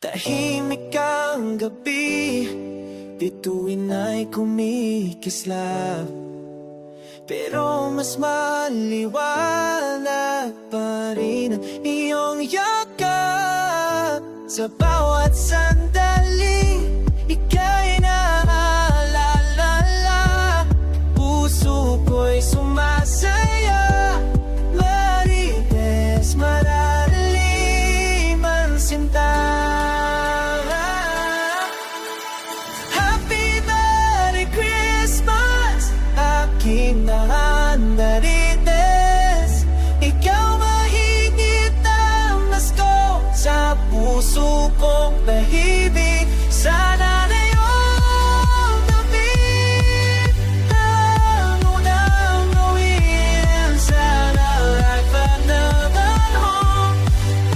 Tahimik ang gabi, bituin ay kumikislap, pero mas maliwanag pa rin ang iyong yakap. Sa bawat sandali, ika'y naaalala. Puso ko'y sumasaya, marites, malalim ang sinta. Aking nahandarites, ikaw mahigit ang nasko sa puso kong tahimik. Sana na yung gabi ang unang gawin. Sana ay panaman mo,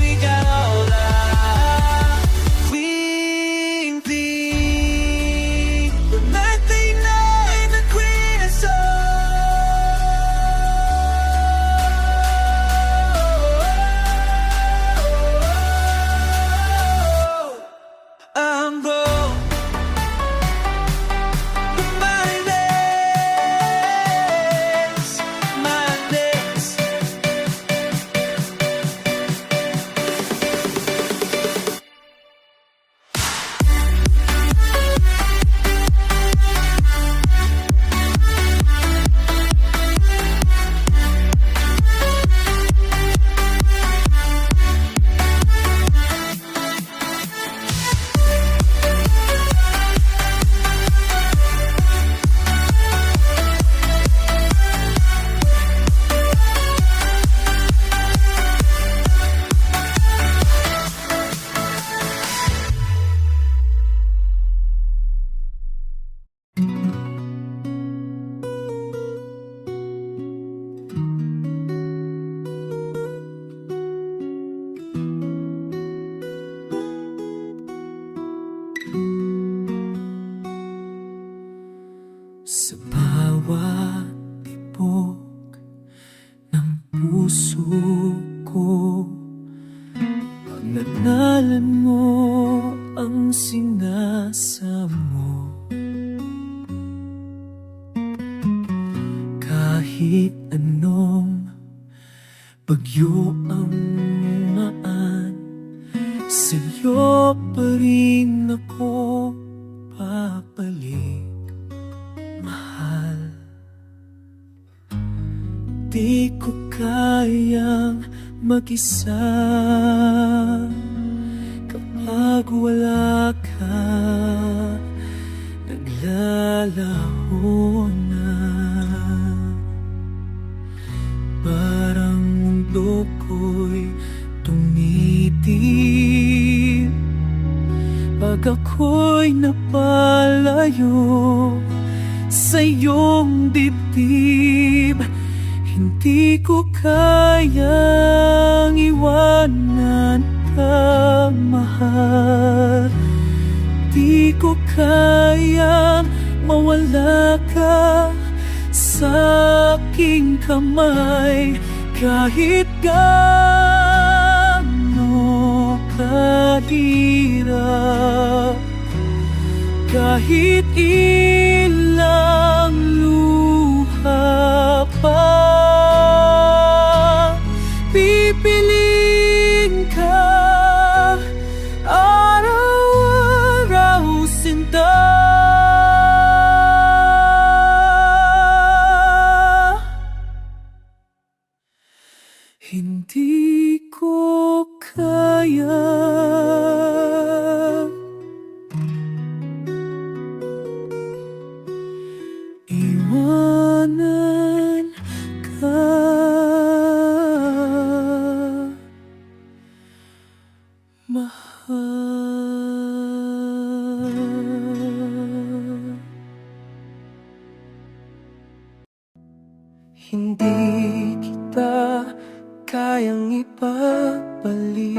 we got all that we need. The night they night the queen is so. Sa bawat tibok ng puso ko, pagdadalan mo ang sinasamo. Kahit anong bagyo ang maan, sa'yo pa rin ako papalik. Mahal, di ko kayang mag-isa kapag wala ka, naglalaho na. Parang mundo ko'y tumitim pag ako'y napalayo sa iyong dibdib. Hindi ko kayang iwanan ka, mahal. Di ko kayang mawala ka sa aking kamay. Kahit gaano kahirap, kahit ilang luha pa, pipiliin ka araw-araw, sinta. Hindi ko kaya iwanan ka, mahal. Hindi kita kayang ipabalik,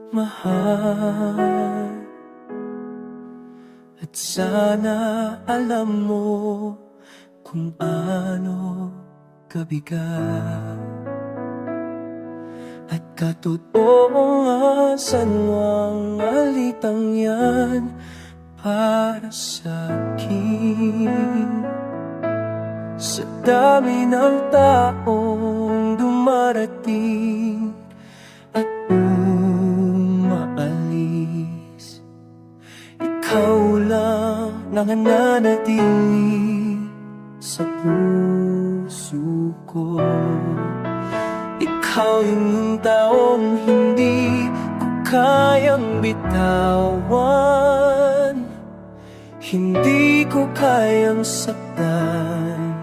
mahal. At sana alam mo kung ano kabigat at katotohasan mo ang alitang yan para sa'kin. Sa dami ng taong dumarating at umaalis, ikaw lang nananatili sa puso ko. Ikaw yung taong hindi ko kayang bitawan, hindi ko kayang saktan,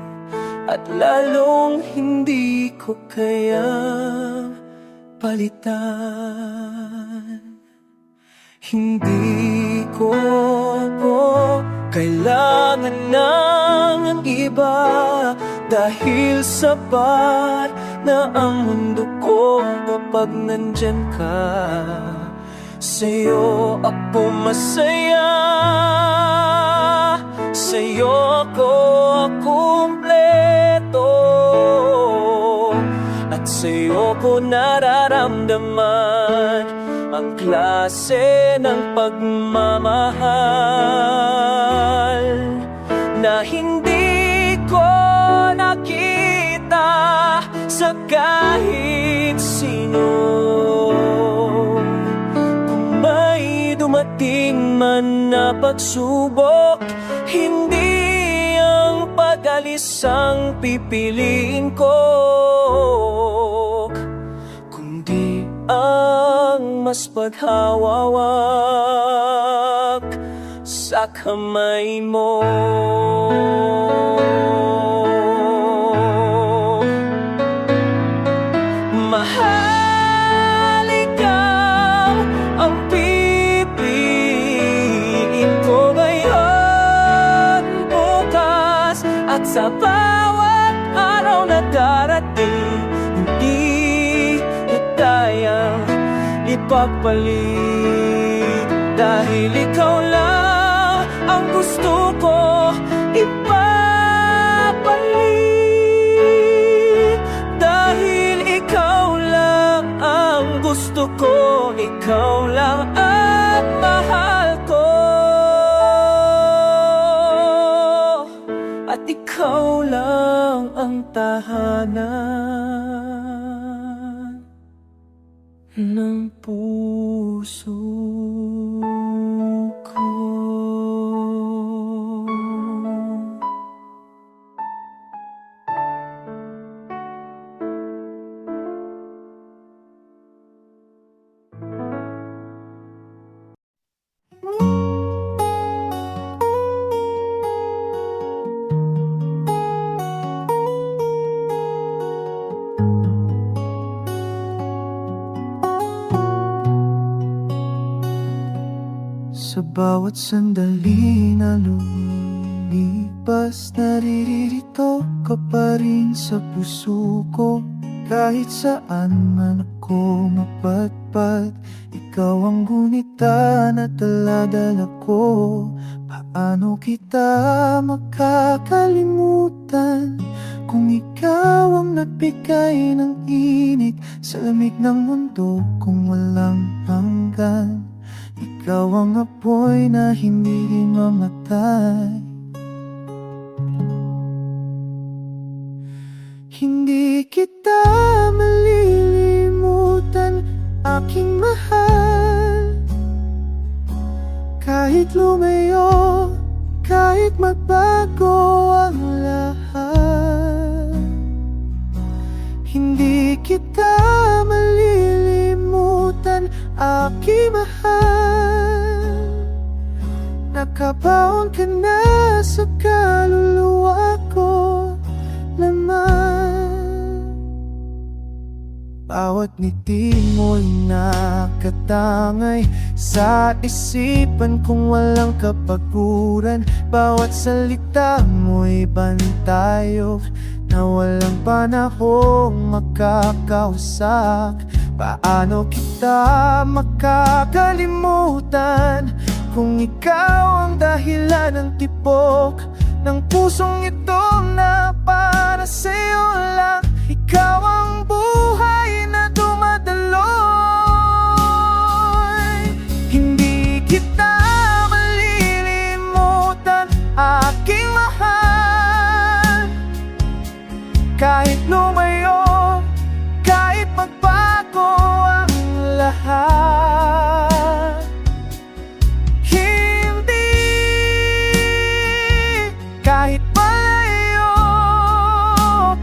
at lalong hindi ko kayang palitan. Hindi ko kailangan ng iba, dahil sapat na ang mundo ko kapag nandyan ka. Sa'yo ako masaya, sa'yo ako kumpleto, at sa'yo ko nararamdaman ang klase ng pagmamahal na hindi ko nakita sa kahit sino. Kung may dumating man na pagsubok, hindi ang pag-alis ang pipiliin ko, kundi ang mas paghawawak sa kamay mo. Mahal, ikaw ang pipiliin ko ngayon, bukas, at sa bawat araw na darating. Hindi na tayang ipagpalit, dahil ikaw lang ang gusto ko ipapalit. Dahil ikaw lang ang gusto ko, ikaw lang ang mahal ko, at ikaw lang ang tahanan ng puso ko. Sa bawat sandali na lumipas, naririto ka pa rin sa puso ko. Kahit saan man ako mapatpat, ikaw ang gunita na dala-dala ko. Paano kita makakalimutan kung ikaw ang nagbigay ng init sa lamig ng mundo kong walang hanggan. Ikaw ang apoy na hindi mamatay. Hindi kita malilimutan, aking mahal. Kahit lumayo, kahit magbago ang lahat, hindi kita malilimutan, aking mahal. Nakabaon ka na sa kaluluwa ko naman. Bawat ngiti mo'y nakatangay sa isipan kong walang kapaguran. Bawat salita mo'y bantayog na walang panahong makakawasak. Paano kita makakalimutan kung ikaw ang dahilan ng tibok ng pusong ito na para sa'yo lang. Ikaw ang buhay na dumadala Kahit lumayo, kahit magbago ang lahat, hindi, kahit malayo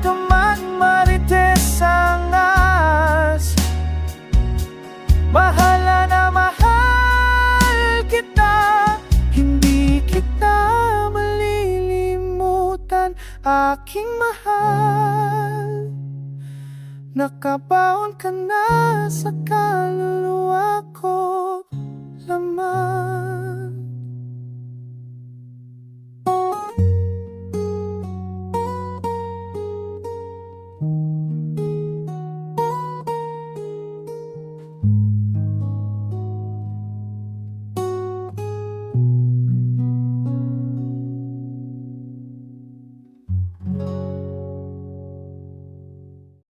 ka man, marites ang as, mahala na mahal kita, hindi kita malilimutan, aking mahal. Nakabaon ka na sa kaluluwa.